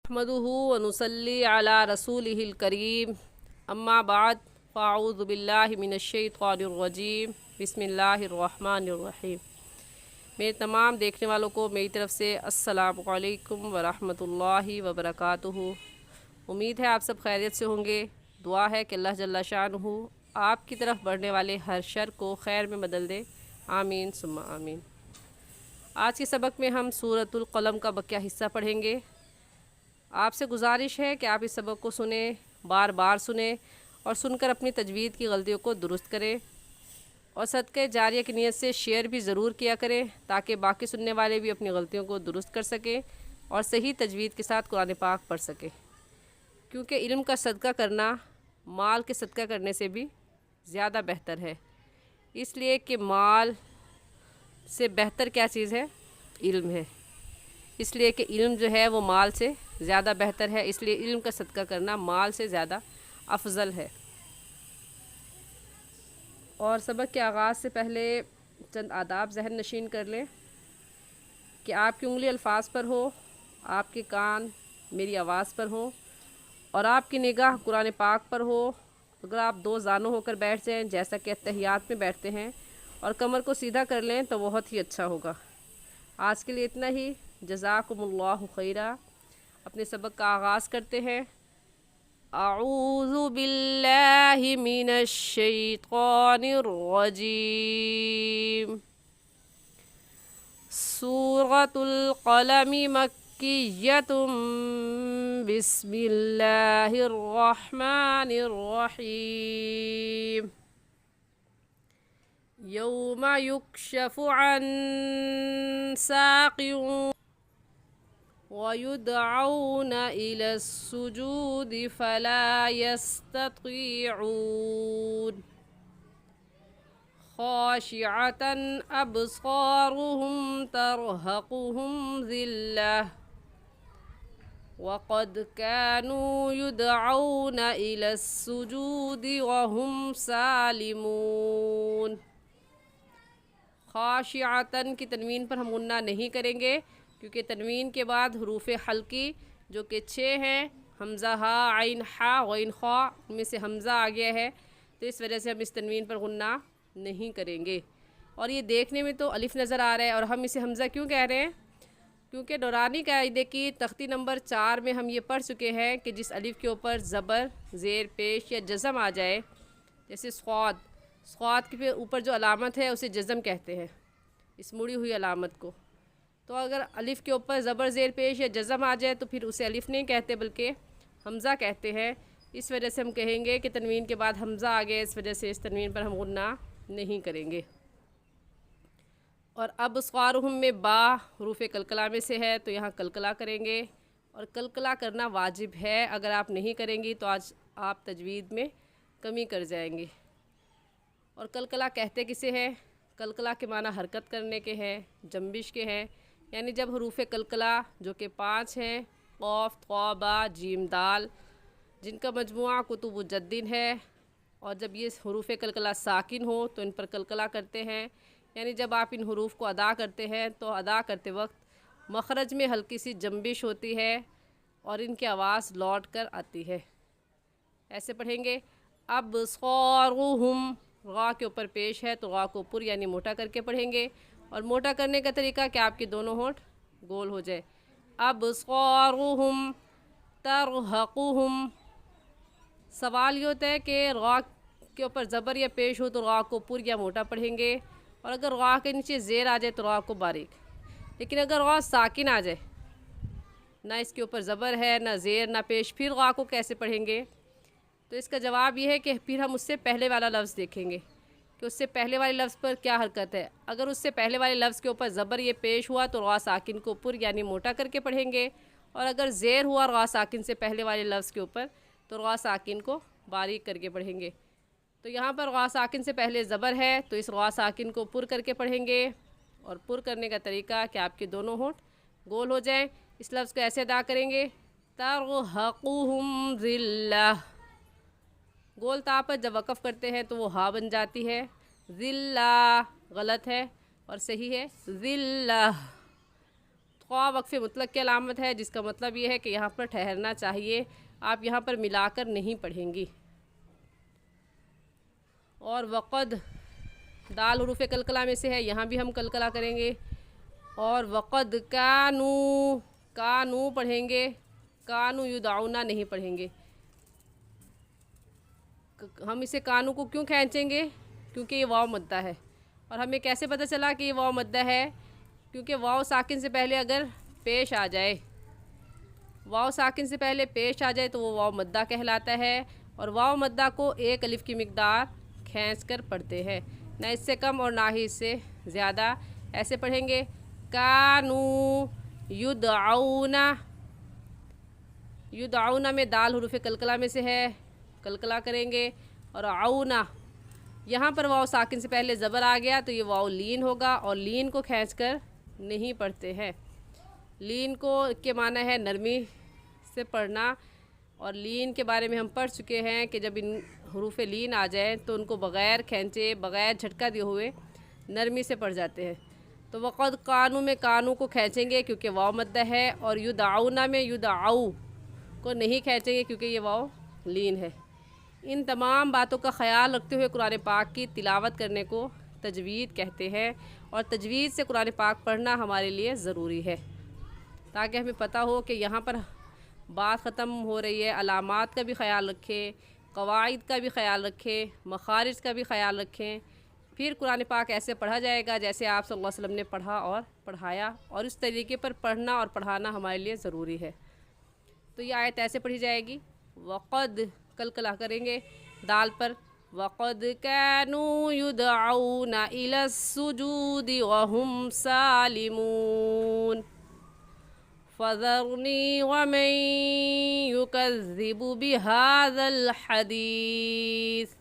नहमदुहु व नुसल्ली अला रसूलिहिल करीम अम्मा बाद फ़अऊज़ु बिल्लाहि मिनश्शैतानिर्रजीम बिस्मिल्लाहिर्रहमानिर्रहीम। मेरे तमाम देखने वालों को मेरी तरफ़ से अस्सलामु अलैकुम व रहमतुल्लाहि व बरकातुहू। उम्मीद है आप सब खैरियत से होंगे। दुआ है कि अल्लाह जल्ला शानुहु आपकी तरफ बढ़ने वाले हर शर को खैर में बदल दे। आमीन सुम्मा आमीन। आज के सबक में हम सूरतुल क़लम का बकिया हिस्सा पढ़ेंगे। आपसे गुजारिश है कि आप इस सबक को सुने, बार बार सुने और सुनकर अपनी तजवीद की गलतियों को दुरुस्त करें और सदक़े जारिया की नीयत से शेयर भी ज़रूर किया करें ताकि बाकी सुनने वाले भी अपनी गलतियों को दुरुस्त कर सकें और सही तजवीद के साथ कुरान पाक पढ़ सकें। क्योंकि इल्म का सदका करना माल के सदका करने से भी ज़्यादा बेहतर है। इसलिए कि माल से बेहतर क्या चीज़ है? इल्म है। इसलिए कि इल्म जो है वो माल से ज़्यादा बेहतर है, इसलिए इल्म का सदका करना माल से ज़्यादा अफजल है। और सबक के आगाज़ से पहले चंद आदाब जहन नशीन कर लें कि आपकी उंगली अल्फाज पर हो, आपके कान मेरी आवाज़ पर हो और आपकी निगाह कुरान पाक पर हो। अगर आप दो जानों होकर बैठ जाएं जैसा कि अत्तहियात में बैठते हैं और कमर को सीधा कर लें तो बहुत ही अच्छा होगा। आज के लिए इतना ही। जज़ाकुमुल्लाहु खैरा। अपने सबक का आगाज़ करते हैं। अऊज़ु बिल्लाहि मिनश शैतानिर रजीम। सूरतुल क़लम मक्किय्यतुम बिस्मिल्लाहिर रहमानिर रहीम। यौमा युक्शफु अन साक़िन वयुदऔन इलस्सुजूद फला यस्ततीऊन खाशिअतन अबसारुहुम तरहक़ुहुम ज़िल्लह वक़द कानू युदऔन इलस्सुजूद वहुम सालिमून। खाशिअतन की तनवीन पर हम गुन्ना नहीं करेंगे क्योंकि तनवीन के बाद हरूफ हल्की जो कि 6 हैं, हमज़ा हा आइन हा गैन खा, उनमें से हमज़ा आ गया है तो इस वजह से हम इस तनवीन पर गुन्ना नहीं करेंगे। और ये देखने में तो अलिफ नज़र आ रहा है और हम इसे हमज़ा क्यों कह रहे हैं? क्योंकि नूरानी कायदे की तख्ती नंबर 4 में हम ये पढ़ चुके हैं कि जिस अलिफ के ऊपर ज़बर, ज़ेर पेश या जज़म आ जाए, जैसे स्वाद के ऊपर जो अलामत है उसे जज़म कहते हैं, इस मुड़ी हुई अलामत को। तो अगर अलिफ़ के ऊपर ज़बर ज़ेर पेश या जज़म आ जाए तो फिर उसे अलिफ़ नहीं कहते बल्कि हमज़ा कहते हैं। इस वजह से हम कहेंगे कि तनवीन के बाद हमज़ा आ गया, इस वजह से इस तनवीन पर हम गुन्ना नहीं करेंगे। और अब स्वारुहुम में बा हरूफ कलकला में से है तो यहाँ कलकला करेंगे और कलकला करना वाजिब है। अगर आप नहीं करेंगी तो आज आप तजवीद में कमी कर जाएंगी। और कलकला कहते किसे हैं? कलकला के माना हरकत करने के हैं, जंबिश के हैं। यानी जब हरूफ कलकला जो कि 5 हैं, क़ाफ़ क़ा बा जीम दाल, जिनका मजमुआ कुतुबुज्जद्दीन है, और जब ये हरूफ कलकला साकिन हो तो इन पर कलकला करते हैं। यानी जब आप इन हरूफ को अदा करते हैं तो अदा करते वक्त मखरज में हल्की सी जंबिश होती है और इनकी आवाज़ लौट कर आती है। ऐसे पढ़ेंगे। अब सौरुहुम गा के ऊपर पेश है तो गा को पुर यानी मोटा करके पढ़ेंगे और मोटा करने का तरीका कि आपके दोनों होंठ गोल हो जाए। अब सौरुहुम तरहक़ुहुम। सवाल ये होता है कि गा के ऊपर ज़बर या पेश हो तो गा को पुर या मोटा पढ़ेंगे और अगर गा के नीचे ज़ेर आ जाए तो गा को बारीक। लेकिन अगर गा साकिन आ जाए, ना इसके ऊपर ज़बर है ना ज़ेर ना पेश, फिर गा को कैसे पढ़ेंगे? तो इसका जवाब ये है कि फिर हम उससे पहले वाला लफ्ज़ देखेंगे कि उससे पहले वाले लफ्ज़ पर क्या हरकत है। अगर उससे पहले वाले लफ्ज़ के ऊपर ज़बर ये पेश हुआ तो रा साकिन को पुर यानी मोटा करके पढ़ेंगे और अगर ज़ेर हुआ रा साकिन से पहले वाले लफ्ज़ के ऊपर तो रा साकिन को बारीक करके पढ़ेंगे। तो यहाँ पर रा साकिन से पहले ज़बर है तो इस रा साकिन को पुर करके पढ़ेंगे और पुर करने का तरीका कि आपके दोनों होंठ गोल हो जाएँ। इस लफ्ज़ को ऐसे अदा करेंगे, तरहक़ुहुम ज़िल्लह। गोल ता पर जब वक़फ़ करते हैं तो वो हा बन जाती है। ज़िल्ला गलत है और सही है ज़िल्ला। क़ा वक़फ़ मुतलक़ की अलामत है, जिसका मतलब ये है कि यहाँ पर ठहरना चाहिए, आप यहाँ पर मिलाकर नहीं पढ़ेंगी। और वक़द दाल हुरूफ़ कलकला में से है, यहाँ भी हम कलकला करेंगे। और वक़द कानू पढ़ेंगे, कानू युदऔना नहीं पढ़ेंगे। हम इसे कानू को क्यों खींचेंगे? क्योंकि ये वाव मद्दा है। और हमें कैसे पता चला कि ये वाव मद्दा है? क्योंकि वाव साकिन से पहले अगर पेश आ जाए, वाव साकिन से पहले पेश आ जाए तो वो वाव मद्दा कहलाता है। और वाव मद्दा को एक अलिफ की मिक़दार खींच कर पढ़ते हैं, ना इससे कम और ना ही इससे ज़्यादा। ऐसे पढ़ेंगे कानू युदऔना, युदऔना में दाल हुरूफ़ कलकला में से है, कलकला करेंगे। और औना, यहाँ पर वाव साकिन से पहले ज़बर आ गया तो ये वाव लीन होगा, और लीन को खींचकर नहीं पढ़ते हैं। लीन को के माना है नरमी से पढ़ना, और लीन के बारे में हम पढ़ चुके हैं कि जब इन हुरूफ़ लीन आ जाए तो उनको बग़ैर खींचे, बग़ैर झटका दिए हुए नरमी से पढ़ जाते हैं। तो वक़द कानू में कानू को खींचेंगे क्योंकि वाव मद्दा है, और युदऔना में युदऔ को नहीं खींचेंगे क्योंकि ये वाव लीन है। इन तमाम बातों का ख़याल रखते हुए कुरान पाक की तिलावत करने को तजवीद कहते हैं, और तजवीद से कुरान पाक पढ़ना हमारे लिए ज़रूरी है ताकि हमें पता हो कि यहाँ पर बात ख़त्म हो रही है। अलामात का भी ख़याल रखें, क़वाइद का भी ख़याल रखें, मखारिज का भी ख़याल रखें। फिर कुरान पाक ऐसे पढ़ा जाएगा जैसे आप सल्लल्लाहु अलैहि वसल्लम ने पढ़ा और पढ़ाया, और इस तरीके पर पढ़ना और पढ़ाना हमारे लिए ज़रूरी है। तो ये आयत ऐसे पढ़ी जाएगी, वक़द कलकला करेंगे दाल पर, वक़द कानू युदऔना इलस्सुजूदि वहुम सालिमून फ़ज़रनी वमन युकज़्ज़िबु बिहाज़ल हदीस।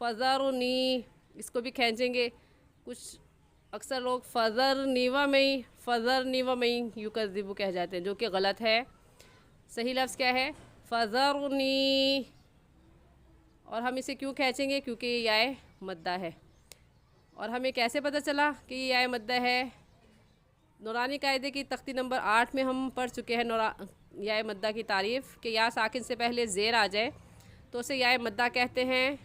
फ़ज़रनी, इसको भी खींचेंगे। कुछ अक्सर लोग फ़ज़रनी वमन युकज़्ज़िबु कह जाते हैं, जो कि गलत है। सही लफ्ज़ क्या है? फ़ज़रनी। और हम इसे क्यों खींचेंगे? क्योंकि ये याए मद्दा है। और हमें कैसे पता चला कि ये याए मद्दा है? नूरानी कायदे की तख्ती नंबर 8 में हम पढ़ चुके हैं याए मद्दा की तारीफ़, कि या साकिन से पहले ज़ेर आ जाए तो उसे याए मद्दा कहते हैं,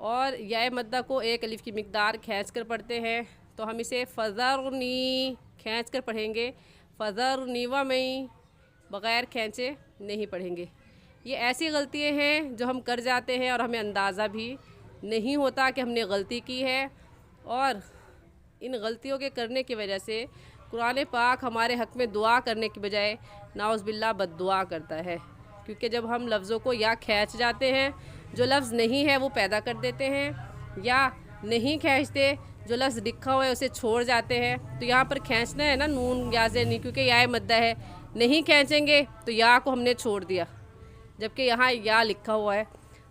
और याए मद्दा को एक अलिफ की मिक़दार खींच कर पढ़ते हैं। तो हम इसे फ़ज़रनी खींच कर पढ़ेंगे, फ़ज़रनी वमन बग़ैर खींचे नहीं पढ़ेंगे। ये ऐसी गलतियाँ हैं जो हम कर जाते हैं और हमें अंदाज़ा भी नहीं होता कि हमने गलती की है, और इन गलतियों के करने की वजह से कुरान पाक हमारे हक़ में दुआ करने की बजाय नाउज़ बिल्लाह बद्दुआ करता है। क्योंकि जब हम लफ्ज़ों को या खींच जाते हैं, जो लफ्ज़ नहीं है वो पैदा कर देते हैं, या नहीं खींचते, जो लफ्ज़ लिखा हुआ है उसे छोड़ जाते हैं। तो यहाँ पर खींचना है ना नून या से नहीं, क्योंकि याए मद्दा है, नहीं खींचेंगे तो या को हमने छोड़ दिया, जबकि यहाँ या लिखा हुआ है।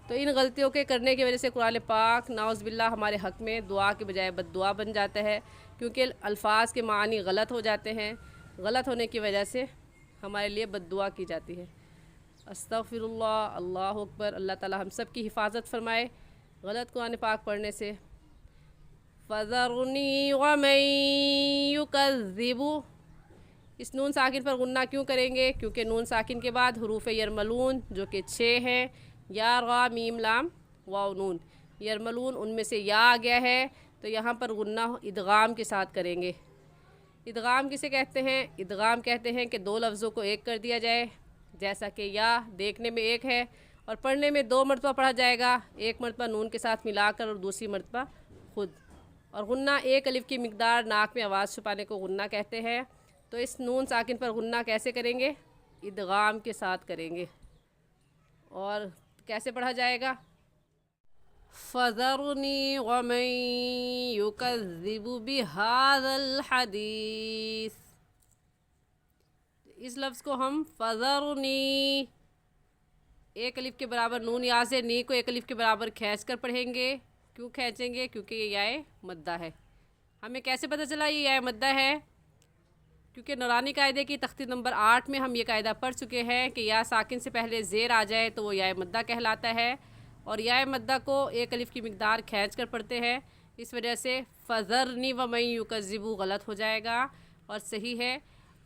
तो इन गलतियों के करने की वजह से कुरान पाक नाउज़ बिल्लाह हमारे हक़ में दुआ के बजाय बद्दुआ बन जाता है, क्योंकि अल्फाज के मानी गलत हो जाते हैं। गलत होने की वजह से हमारे लिए बद्दुआ की जाती है। अस्तग़फिरुल्लाह, अल्लाहु अकबर। अल्लाह ताला हम सब की हिफाजत फ़रमाए गलत कुरान पाक पढ़ने से। फ़ज़रनी वमन युकज़्ज़िबु, इस नून साकिन पर गुन्ना क्यों करेंगे? क्योंकि नून साकिन के बाद हुरूफ़ यरमलून जो कि 6 हैं, या रा मीम लाम वाव नून, यरमलून उनमें से या आ गया है, तो यहाँ पर गुन्ना इदगाम के साथ करेंगे। इदगाम किसे कहते हैं? इदगाम कहते हैं कि दो लफ्ज़ों को एक कर दिया जाए, जैसा कि या देखने में एक है और पढ़ने में 2 मरतबा पढ़ा जाएगा, एक मरतबा नून के साथ मिलाकर और दूसरी मरतबा खुद। और गुन्ना एक अलिफ की मिक़दार नाक में आवाज़ छुपाने को गुन्ना कहते हैं। तो इस नून साकिन पर गुन्ना कैसे करेंगे? इदगाम के साथ करेंगे। और कैसे पढ़ा जाएगा? फ़ज़रनी वमन युकज़्ज़िबु बिहाज़ल हदीस। इस लफ्ज़ को हम फ़ज़रनी एक अलिफ के बराबर नून या से नी को एक अलिफ के बराबर खींच कर पढ़ेंगे। क्यों खींचेंगे? क्योंकि ये याए मद्दा है। हमें कैसे पता चला ये याए मद्दा है? क्योंकि नूरानी कायदे की तख्ती नंबर 8 में हम ये कायदा पढ़ चुके हैं कि या साकिन से पहले ज़ेर आ जाए तो वो याए मद्दा कहलाता है, और याए मद्दा को एक अलिफ की मिक़दार खींच कर पढ़ते हैं। इस वजह से फ़ज़रनी वमन युकज़्ज़िबु गलत हो जाएगा, और सही है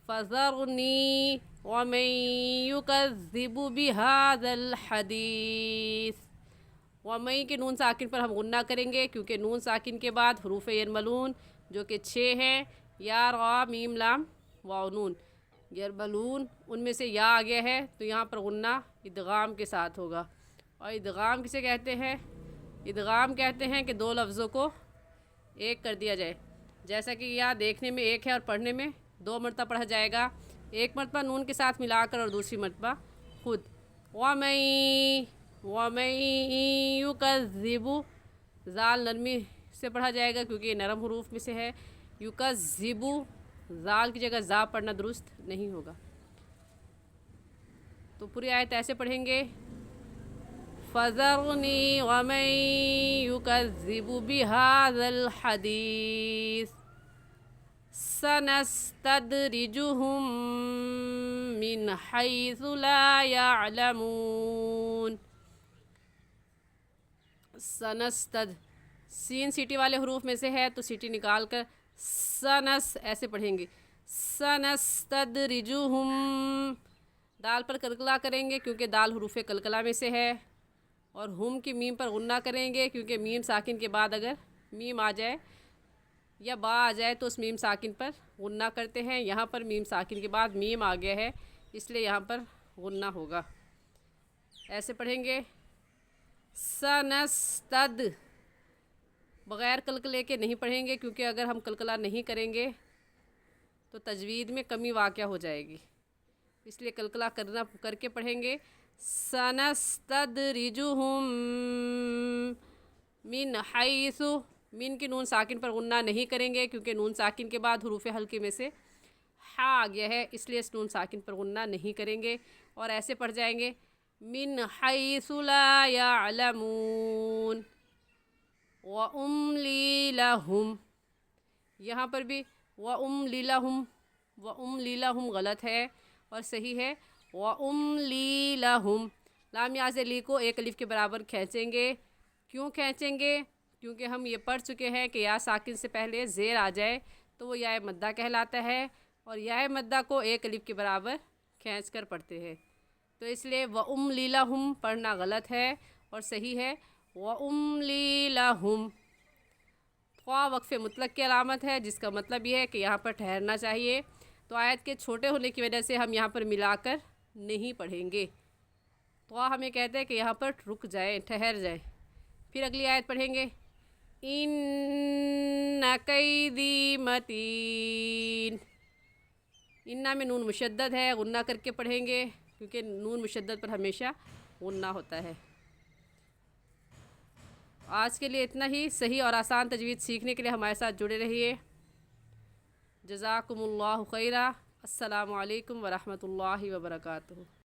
फ़ज़रनी वमन युकज़्ज़िबु बिहाज़ल हदीस। वमई के नून साकिन पर हम गुन्ना करेंगे क्योंकि नून साकिन के बाद हरूफ यरमलून जो कि 6 हैं, या रा मीम लाम वाव नून, यरमलून उनमें से या आ गया है तो यहाँ पर गुन्ना इदगाम के साथ होगा। और इदगाम किसे कहते हैं? इदगाम कहते हैं कि दो लफ्ज़ों को एक कर दिया जाए। जैसा कि यह देखने में एक है और पढ़ने में 2 मरतबा पढ़ा जाएगा, एक मरतबा नून के साथ मिलाकर और दूसरी मरतबा खुद। वमई युकज़्ज़िबु, ज़ाल नरमी से पढ़ा जाएगा क्योंकि ये नरम हरूफ में से है। युकज़्ज़िबु, ज़ाल की जगह ज़ा पढ़ना दुरुस्त नहीं होगा। तो पूरी आयत ऐसे पढ़ेंगे, फ़ज़रनी वमन युकज़्ज़िबु बिहाज़ल हदीस सनस्तदरिजुहुम मिन हैसु ला यअलमून। सनस्तद, सीन सीटी वाले हरूफ में से है तो सीटी निकाल कर सनस ऐसे पढ़ेंगे, सनस्तदरिजुहुम। दाल पर कलकला करेंगे क्योंकि दाल हरूफ कलकला में से है, और हुम की मीम पर गुन्ना करेंगे क्योंकि मीम साकिन के बाद अगर मीम आ जाए या बा आ जाए तो उस मीम साकिन पर गुन्ना करते हैं। यहाँ पर मीम साकिन के बाद मीम आ गया है इसलिए यहाँ पर गुन्ना होगा। ऐसे पढ़ेंगे, सनस्तद, बग़ैर कलकले के नहीं पढ़ेंगे क्योंकि अगर हम कलकला नहीं करेंगे तो तजवीद में कमी वाक़या हो जाएगी, इसलिए कलकला करके पढ़ेंगे। सनस्तदरिजुहुम मिन हैसु, मिन की नून साकिन पर गुन्ना नहीं करेंगे क्योंकि नून साकिन के बाद हरूफ हल्के में से हा आ गया है, इसलिए इस नून साकिन पर गुन्ना नहीं करेंगे और ऐसे पढ़ जाएंगे, मिन हैसु ला यअलमून व उम्ली लहुम। यहाँ पर भी व उम्ली लहुम गलत है और सही है व उम्ली लहुम। लाम या से ली को एक अलिफ के बराबर खींचेंगे। क्यों खींचेंगे? क्योंकि हम ये पढ़ चुके हैं कि या साकिन से पहले ज़ेर आ जाए तो वो या मद्दा कहलाता है, और या मद्दा को एक अलिफ के बराबर खींच कर पढ़ते हैं। तो इसलिए व उम्ली लहुम पढ़ना गलत है और सही है व उम्ली लहुम। ख्वा वक्फ़े मुतलक की अलामत है जिसका मतलब ये है कि यहाँ पर ठहरना चाहिए। तो आयत के छोटे होने की वजह से हम यहाँ पर मिलाकर नहीं पढ़ेंगे। तो हमें कहते हैं कि यहाँ पर रुक जाए, ठहर जाए। फिर अगली आयत पढ़ेंगे, इन्ना कैदी मतीन। इन्ना में नून मुशद्दद है, गुन्ना करके पढ़ेंगे क्योंकि नून मुशद्दद पर हमेशा गुन्ना होता है। आज के लिए इतना ही। सही और आसान तजवीज़ सीखने के लिए हमारे साथ जुड़े रहिए। जज़ाकुमुल्लाहु खैरा। अस्सलामु अलैकुम वरहमतुल्लाहि वबरकातुहू।